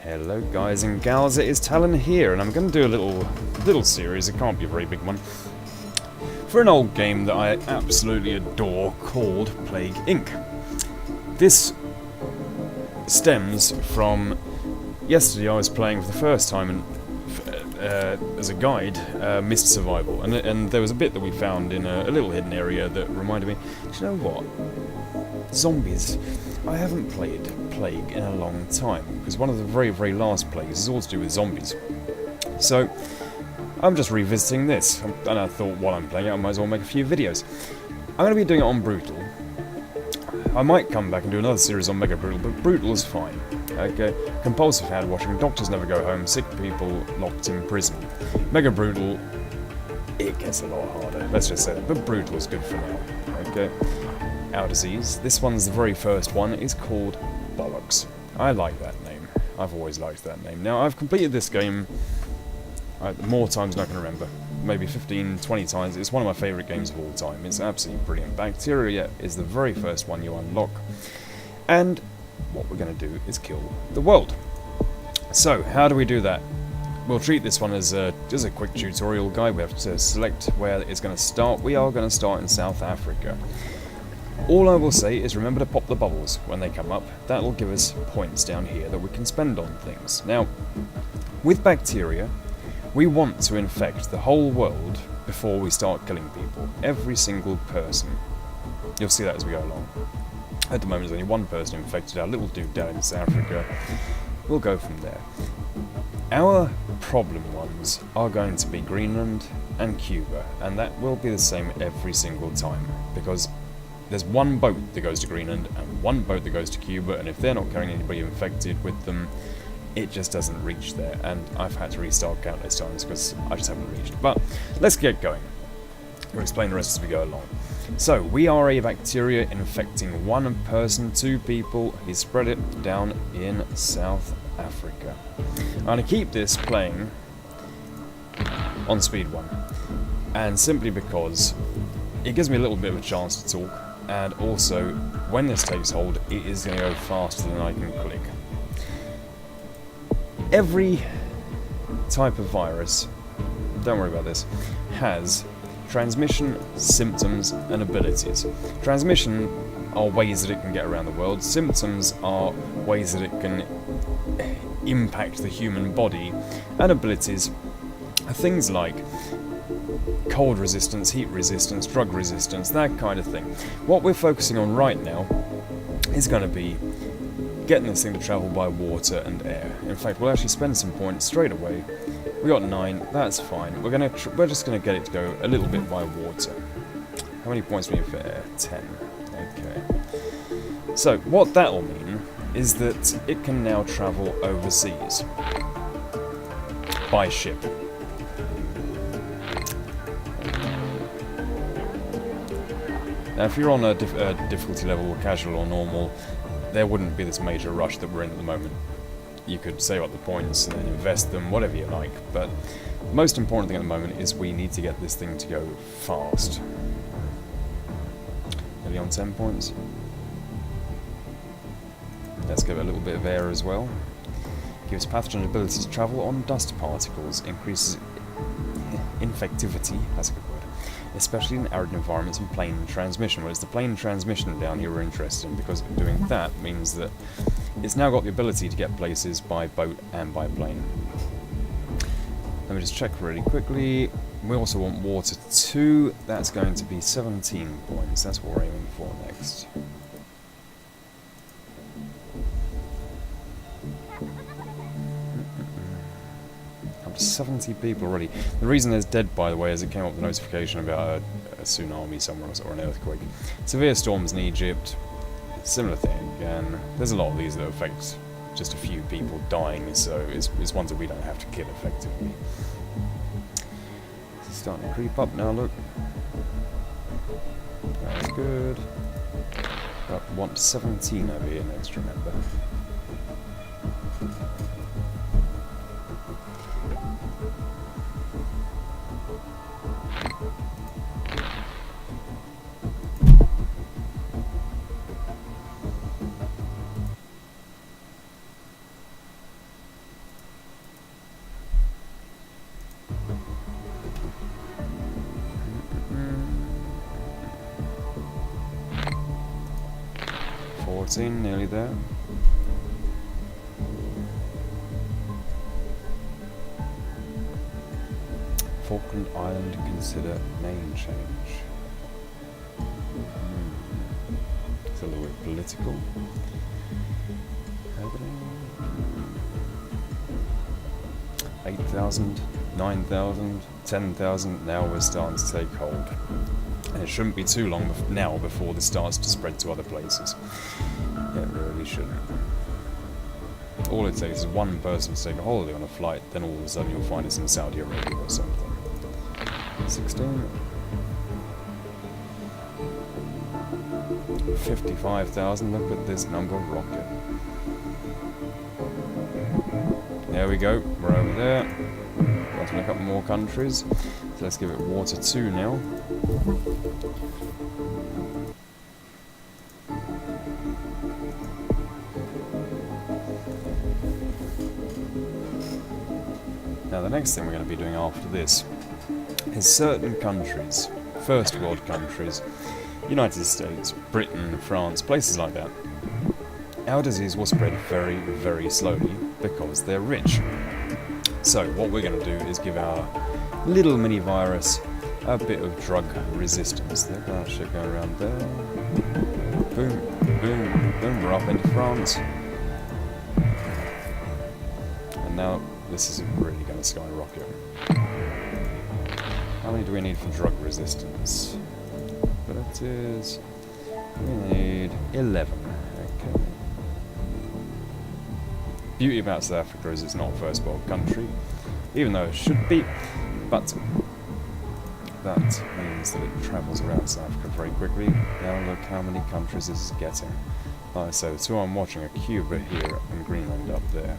Hello guys and gals, it is Talon here, and I'm going to do a little series, it can't be a very big one, for an old game that I absolutely adore called Plague Inc. This stems from yesterday I was playing for the first time and as a guide, Missed Survival, and there was a bit that we found in a little hidden area that reminded me, do you know what? Zombies. I haven't played Plague in a long time, because one of the very last Plagues is all to do with zombies. So, I'm just revisiting this, and I thought while I'm playing it I might as well make a few videos. I'm going to be doing it on Brutal. I might come back and do another series on Mega Brutal, but Brutal is fine. Okay, compulsive hand washing, doctors never go home, sick people locked in prison. Mega Brutal, it gets a lot harder, let's just say that, but Brutal is good for now. Okay. Our disease. This one's the very first one. It's called Bollocks. I like that name. I've always liked that name. Now, I've completed this game more times than I can remember. Maybe 15, 20 times. It's one of my favourite games of all time. It's absolutely brilliant. Bacteria is the very first one you unlock. And what we're going to do is kill the world. So, how do we do that? We'll treat this one as a quick tutorial guide. We have to select where it's going to start. We are going to start in South Africa. All I will say is remember to pop the bubbles when they come up. That'll give us points down here that we can spend on things. Now, with bacteria, we want to infect the whole world before we start killing people. Every single person. You'll see that as we go along. At the moment, there's only one person infected, our little dude down in South Africa. We'll go from there. Our problem ones are going to be Greenland and Cuba, and that will be the same every single time, because there's one boat that goes to Greenland and one boat that goes to Cuba, and if they're not carrying anybody infected with them, it just doesn't reach there, and I've had to restart countless times because I just haven't reached. But let's get going. We'll explain the rest as we go along. So, we are a bacteria infecting one person, two people. He spread it down in South Africa. I'm going to keep this playing on speed 1, and simply because it gives me a little bit of a chance to talk. And also, when this takes hold, it is going to go faster than I can click. Every type of virus, don't worry about this, has transmission, symptoms, and abilities. Transmission are ways that it can get around the world. Symptoms are ways that it can impact the human body. And abilities are things like cold resistance, heat resistance, drug resistance, that kind of thing. What we're focusing on right now is going to be getting this thing to travel by water and air. In fact, we'll actually spend some points straight away. We got 9, that's fine. We're just going to get it to go a little bit by water. How many points do we need for air? 10. Okay. So, what that'll mean is that it can now travel overseas by ship. Now, if you're on a difficulty level, casual or normal, there wouldn't be this major rush that we're in at the moment. You could save up the points and then invest them, whatever you like, but the most important thing at the moment is we need to get this thing to go fast. Nearly on 10 points. Let's give it a little bit of air as well. Gives pathogen ability to travel on dust particles, increases infectivity, that's a good word, especially in arid environments and plane transmission. Well, it's the plane transmission down here we're interested in, because doing that means that it's now got the ability to get places by boat and by plane. Let me just check really quickly. We also want water 2. That's going to be 17 points. That's what we're aiming for next. Up to 70 people already. The reason there's dead, by the way, is it came up with a notification about a tsunami somewhere or an earthquake. Severe storms in Egypt. Similar thing again. There's a lot of these that affect just a few people dying, so it's ones that we don't have to kill effectively. It's starting to creep up now, look. That's good. But we want 17 over here next, remember. 14, nearly there. Falkland Island, consider name change. It's a little bit political. 8,000, 9,000, 10,000, now we're starting to take hold. And it shouldn't be too long now before this starts to spread to other places. It really shouldn't. All it takes is one person to take a holiday on a flight, then all of a sudden you'll find it's in Saudi Arabia or something. 16. 55,000, look at this number rocket. There we go, we're over there. Got to look up more countries. So let's give it water 2 now. Now the next thing we're going to be doing after this is certain countries, first world countries, United States, Britain, France, places like that. Our disease will spread very, very slowly because they're rich. So what we're going to do is give our little mini virus a bit of drug resistance. That should go around there. Boom, boom, boom. We're up into France. And now this is really going to skyrocket. How many do we need for drug resistance? But it is... we need 11. Okay. Beauty about South Africa is it's not a first world country, even though it should be, but that means that it travels around South Africa very quickly. Now look how many countries this is getting. So the two I'm watching are Cuba here and Greenland up there.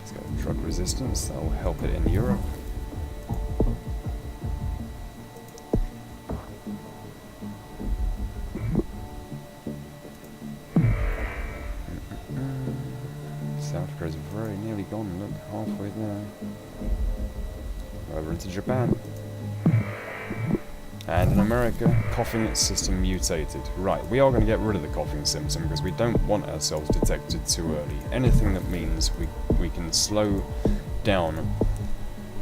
It's got drug resistance, that will help it in Europe. South Africa is very nearly gone, look, halfway there. Over into Japan. And in America, coughing system mutated. Right, we are going to get rid of the coughing symptom because we don't want ourselves detected too early. Anything that means we can slow down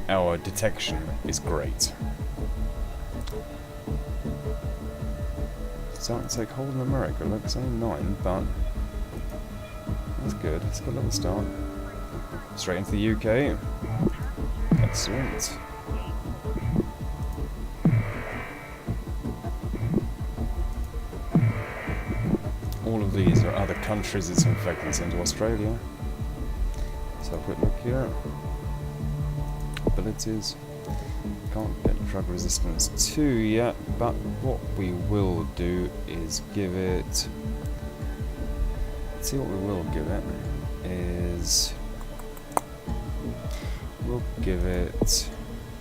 our detection is great. Starting to take hold in America, look, it's only 9, but that's good, it's a good little start. Straight into the UK. Excellent. All of these are other countries it's infecting. It's into Australia. Let's have a quick look here. Abilities. Can't get drug resistance 2 yet, but what we will do is give it... Let's see what we will give it is... We'll give it...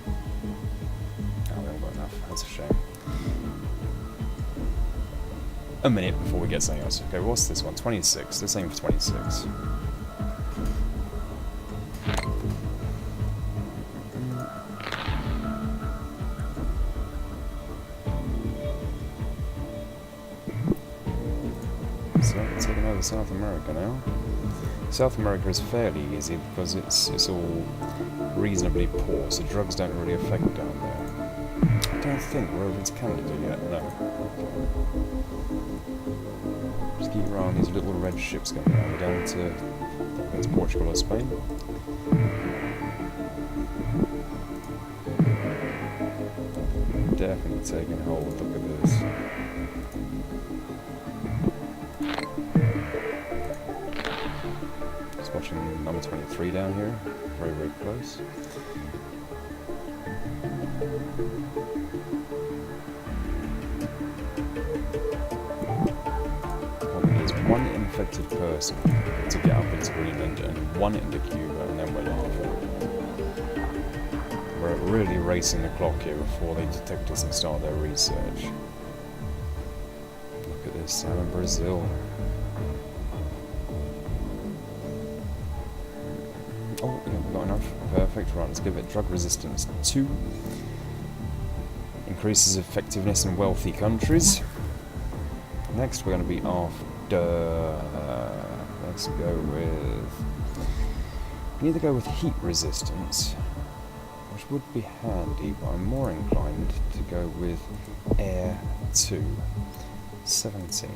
Oh, we haven't got enough. That's a shame. A minute before we get something else. Okay, what's this one? 26. Let's aim for 26. So let's take over South America now. South America is fairly easy because it's all reasonably poor, so drugs don't really affect down there. I don't think we're over to Canada yet, no. Just keep your eye on these little red ships going around. We're down to Portugal or Spain. Definitely taking hold, look at this. Just watching number 23 down here, very, very close. One infected person to get up into Greenland and one into Cuba, and then we're laughing. We're really racing the clock here before they detect us and start their research. Look at this, I'm in Brazil. Oh, yeah, we've got enough. Perfect. Right, let's give it drug resistance 2. Increases effectiveness in wealthy countries. Next we're going to be after... let's go with... We need to go with heat resistance, which would be handy, but I'm more inclined to go with air 2. 17.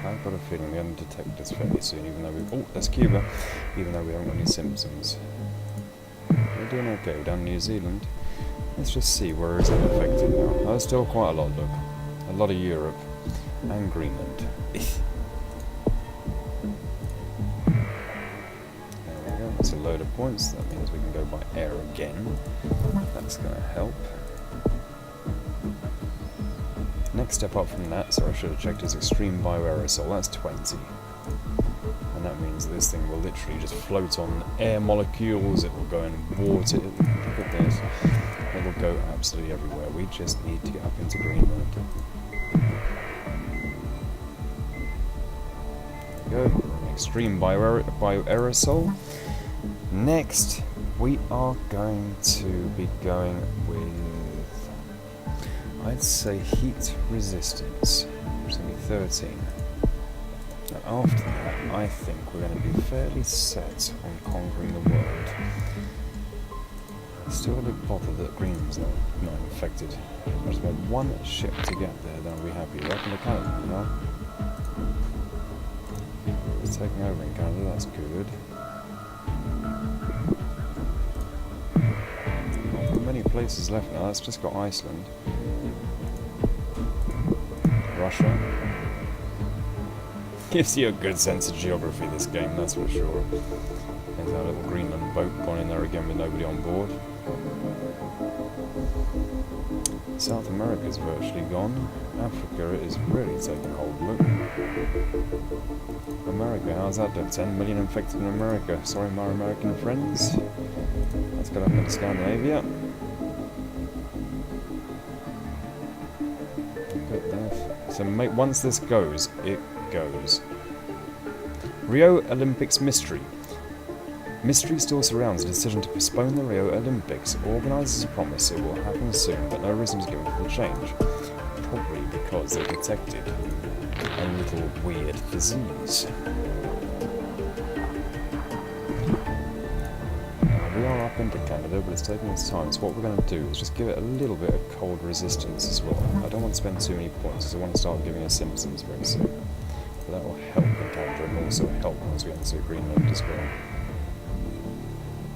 I've got a feeling we're going to detect this fairly soon, even though we... Oh, there's Cuba! Even though we haven't got any symptoms. We're doing okay down New Zealand. Let's just see where is it affected now. Oh, there's still quite a lot, look. A lot of Europe. And Greenland. There we go, that's a load of points. That means we can go by air again. That's going to help. Next step up from that, so I should have checked, is extreme bioaerosol. That's 20. And that means this thing will literally just float on air molecules. It will go in water. Look at this. It will go absolutely everywhere. We just need to get up into Greenland. There we go. Extreme bioaerosol. Next, we are going to be going with, I'd say, heat resistance, which is going to be 13. And after that, I think we're going to be fairly set on conquering the world. Still a bit bothered that Greenland's not infected. I just want one ship to get there, then I'll be happy. Welcome to Canada, you know? It's taking over in Canada, that's good. Not got many places left now, that's just got Iceland. Russia. Gives you a good sense of geography, this game, that's for sure. There's our little Greenland boat gone in there again with nobody on board. South America's virtually gone. Africa is really taking hold. Look. America, how's that doing? 10 million infected in America. Sorry, my American friends. Let's go up into Scandinavia. Look at that. So once this goes, it goes. Rio Olympics mystery. Mystery still surrounds the decision to postpone the Rio Olympics. Organisers promise it will happen soon, but no reason is given for the change. Probably because they detected a little weird disease. Now, we are up into Canada, but it's taking its time, so what we're going to do is just give it a little bit of cold resistance as well. I don't want to spend too many points, because I want to start giving us symptoms very soon. But that will help in Canada, and also help once we get into Greenland as well.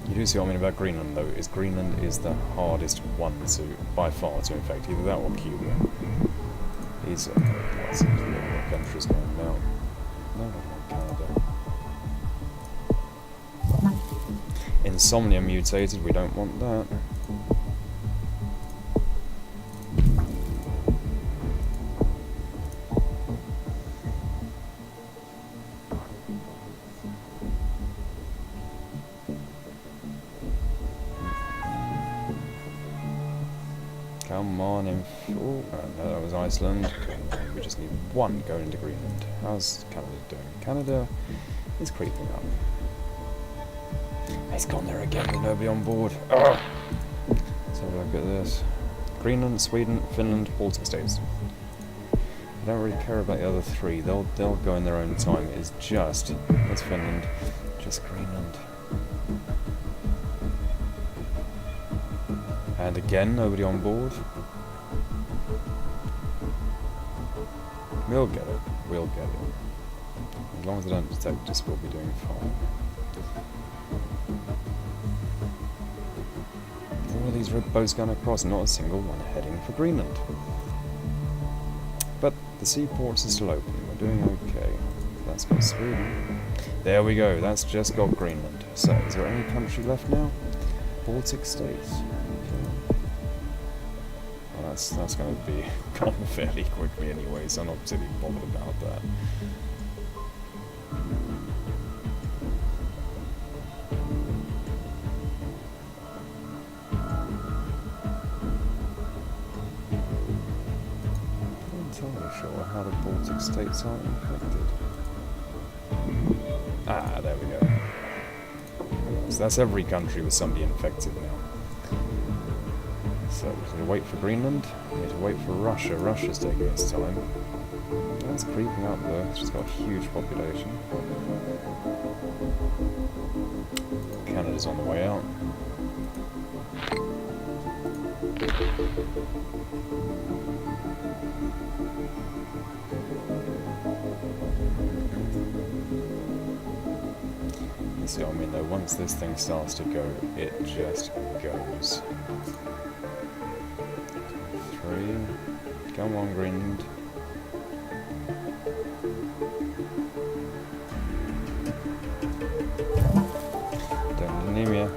You do see what I mean about Greenland, though, is Greenland is the hardest one to, by far, to infect. Either that or Cuba. These are parts of the countries going down. No, not Canada. Insomnia mutated, we don't want that. Come on, oh, no, that was Iceland. We just need one going into Greenland. How's Canada doing? Canada is creeping up. It's gone there again with nobody on board. Ugh. Let's have a look at this. Greenland, Sweden, Finland, Baltic states. I don't really care about the other three. They'll go in their own time. It is just, that's Finland, just Greenland. And again, nobody on board. We'll get it. We'll get it. As long as they don't detect us, we'll be doing fine. All of these red boats going across, not a single one heading for Greenland. But the seaports are still open. We're doing okay. That's got Sweden. There we go. That's just got Greenland. So, is there any country left now? Baltic states. That's going to be gone fairly quickly anyway, so I'm not particularly bothered about that. I'm not entirely sure how the Baltic states are infected. Ah, there we go. So that's every country with somebody infected now. So we need to wait for Greenland. We need to wait for Russia. Russia's taking its time. That's creeping up though. It's just got a huge population. Canada's on the way out. You see what I mean though, once this thing starts to go, it just goes. 3. Come on, Greenland. Don't anemia.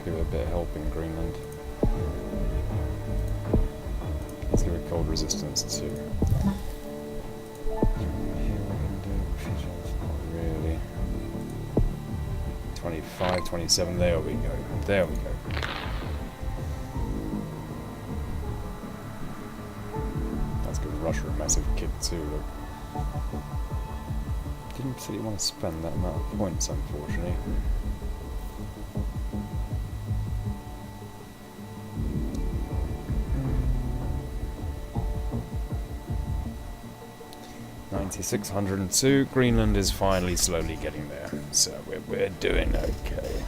Give it a bit of help in Greenland. Let's give it cold resistance too. Here we can do pigeons, not really. 25, 27, there we go. There we go. Let's give Russia a massive kick too, look. Didn't particularly want to spend that amount of points, unfortunately. $602. Greenland is finally slowly getting there, so we're doing okay.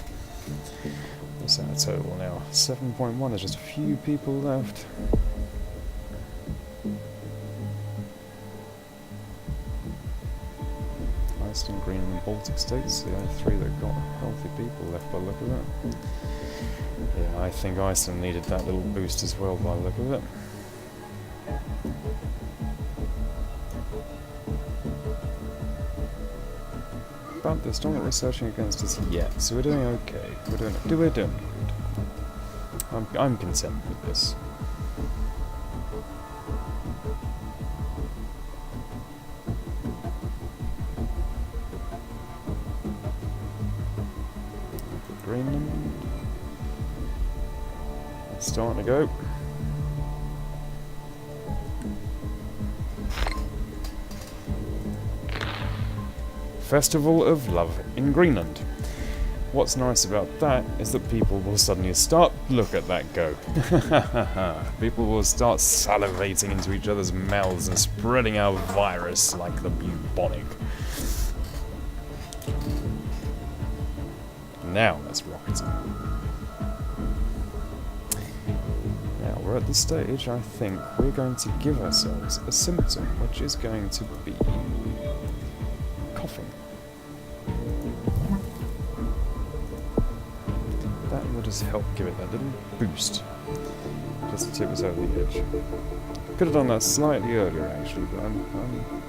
What's our total now? 7.1. There's just a few people left. Iceland, Greenland, Baltic states. The only 3 that got healthy people left by the look of it. Yeah, I think Iceland needed that little boost as well by the look of it. But they're still not researching against us yet, so we're doing okay. We're doing good. I'm content with this. Greenland. It's starting to go. Festival of Love in Greenland. What's nice about that is that people will suddenly start, look at that go. People will start salivating into each other's mouths and spreading our virus like the bubonic. Now let's rocket it. Now we're at the stage, I think, we're going to give ourselves a symptom, which is going to be coughing. That will just help give it that little boost. Just tip us over the edge. Could have done that slightly earlier actually, but I'm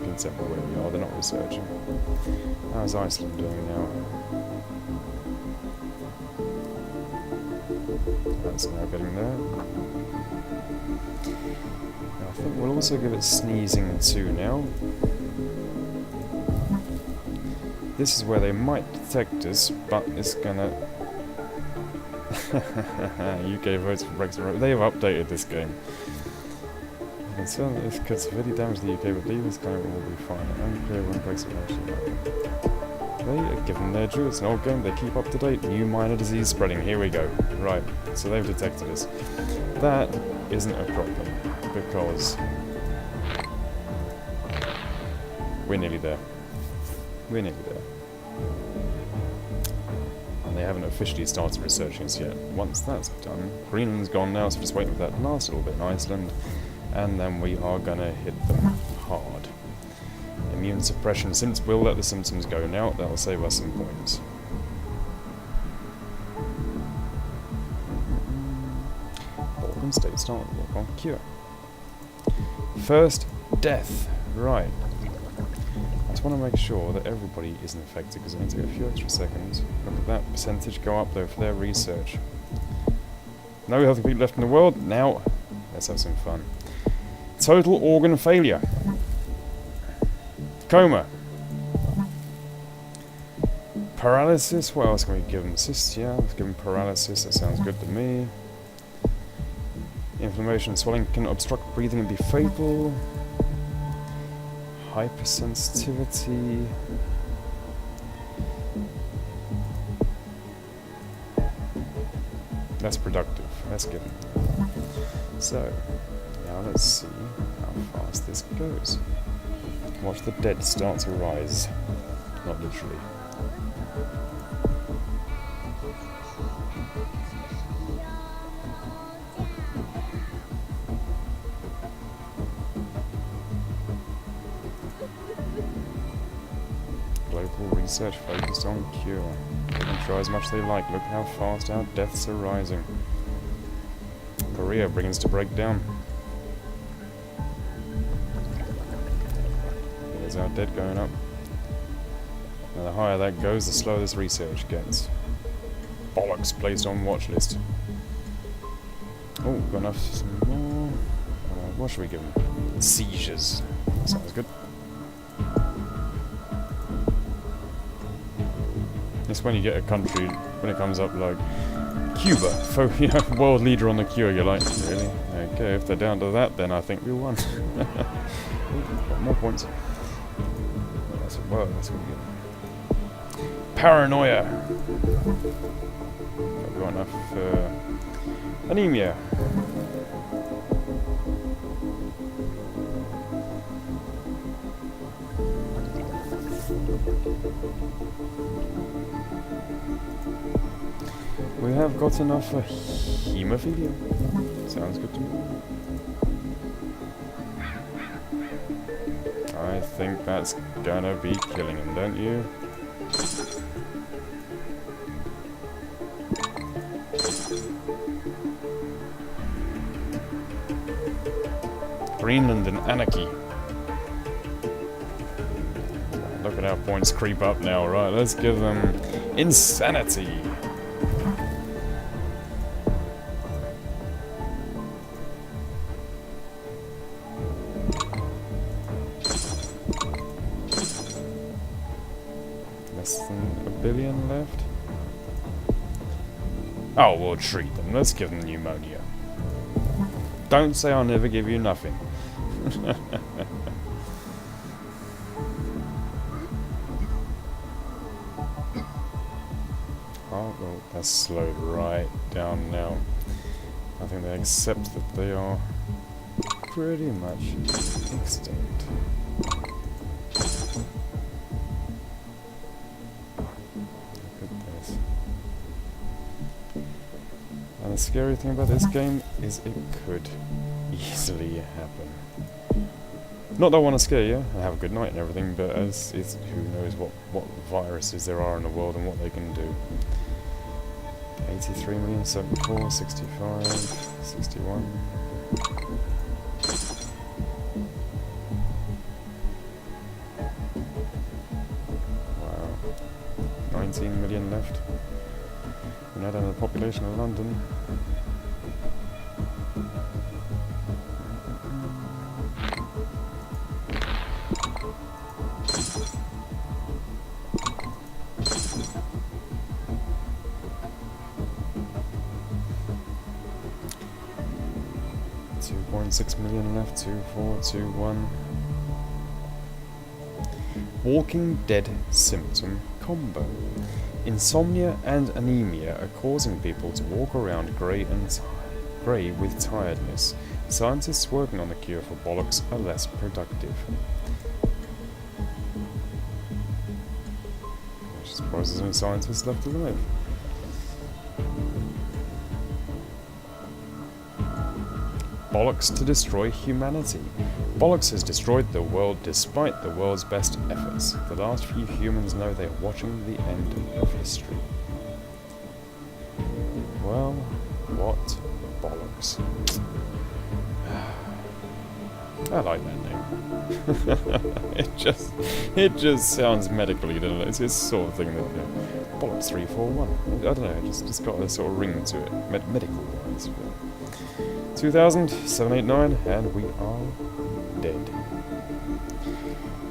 content with where we are. They're not researching. How's Iceland doing now? That's now getting there. Now, I think we'll also give it sneezing too now. This is where they might detect us, but it's gonna... UK votes for Brexit. They have updated this game. Concern that this could severely damage the UK, but leave this claim will be fine. Unclear when Brexit will actually happen. They are given their due. It's an old game. They keep up to date. New minor disease spreading. Here we go. Right. So they've detected us. That isn't a problem because we're nearly there. We're nearly there. And they haven't officially started researching us yet. Once that's done, Greenland's gone now, so just waiting for that last little bit in Iceland, and then we are gonna hit them hard. Immune suppression symptoms, we'll let the symptoms go now, that'll save us some points. Balkan states start to work on cure. First death, right. I just want to make sure that everybody isn't affected because it's going to take a few extra seconds. Look at that percentage go up though for their research. No healthy people left in the world. Now, let's have some fun. Total organ failure. Coma. Paralysis, what else can we give him? Cyst, yeah, let's give him paralysis, that sounds good to me. Inflammation and swelling can obstruct breathing and be fatal. Hypersensitivity. That's productive, let's give him. So, now let's see how fast this goes. Watch the dead start to rise. Not literally. Global research focused on cure. They can try as much as they like. Look how fast our deaths are rising. Korea begins to break down. There's our dead going up. Now the higher that goes, the slower this research gets. Bollocks, placed on watch list. Oh, got enough. Some more. What should we give them? Seizures. Sounds good. It's when you get a country, when it comes up like Cuba, world leader on the cure, you're like, really? Okay, if they're down to that, then I think we won. Got more points. That's what we get. Paranoia. Got enough anemia. We have got enough for hemophilia. Sounds good to me. I think that's gonna be killing him, don't you? Greenland and anarchy. Look at our points creep up now, right? Let's give them insanity. Less than $1 billion left. Oh, we'll treat them. Let's give them pneumonia. Don't say I'll never give you nothing. Oh, well, that's slowed right down now. I think they accept that they are pretty much extinct. Look at this. And the scary thing about this game is it could easily happen. Not that I want to scare you and have a good night and everything, but as it's who knows what viruses there are in the world and what they can do. 83 million, 74, 65, 61. Wow. 19 million left. We're not under the population of London. $2.6 million left, 2, 4, 2, 1. Walking Dead symptom combo. Insomnia and anemia are causing people to walk around grey with tiredness. Scientists working on the cure for bollocks are less productive. I'm surprised there's any scientists left alive. Bollocks to destroy humanity. Bollocks has destroyed the world despite the world's best efforts. The last few humans know they are watching the end of history. Well, what bollocks. I like that name. it just sounds medically, doesn't it? It's this sort of thing that, bollocks 341. I don't know, it's got a sort of ring to it, medical wise. 2000, 789, and we are dead.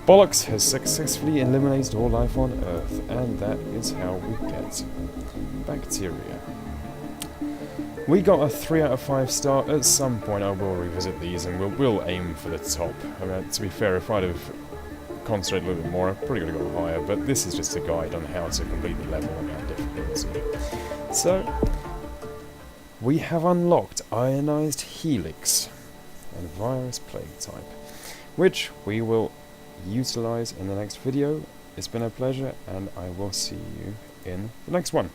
Bollocks has successfully eliminated all life on Earth, and that is how we get bacteria. We got a 3 out of 5 star. At some point I will revisit these and we'll aim for the top. I mean, to be fair, if I'd have concentrated a little bit more, I probably would have got higher, but this is just a guide on how to complete the level and our difficulty. So, we have unlocked Ionized Helix and Virus Plague type, which we will utilize in the next video. It's been a pleasure, and I will see you in the next one.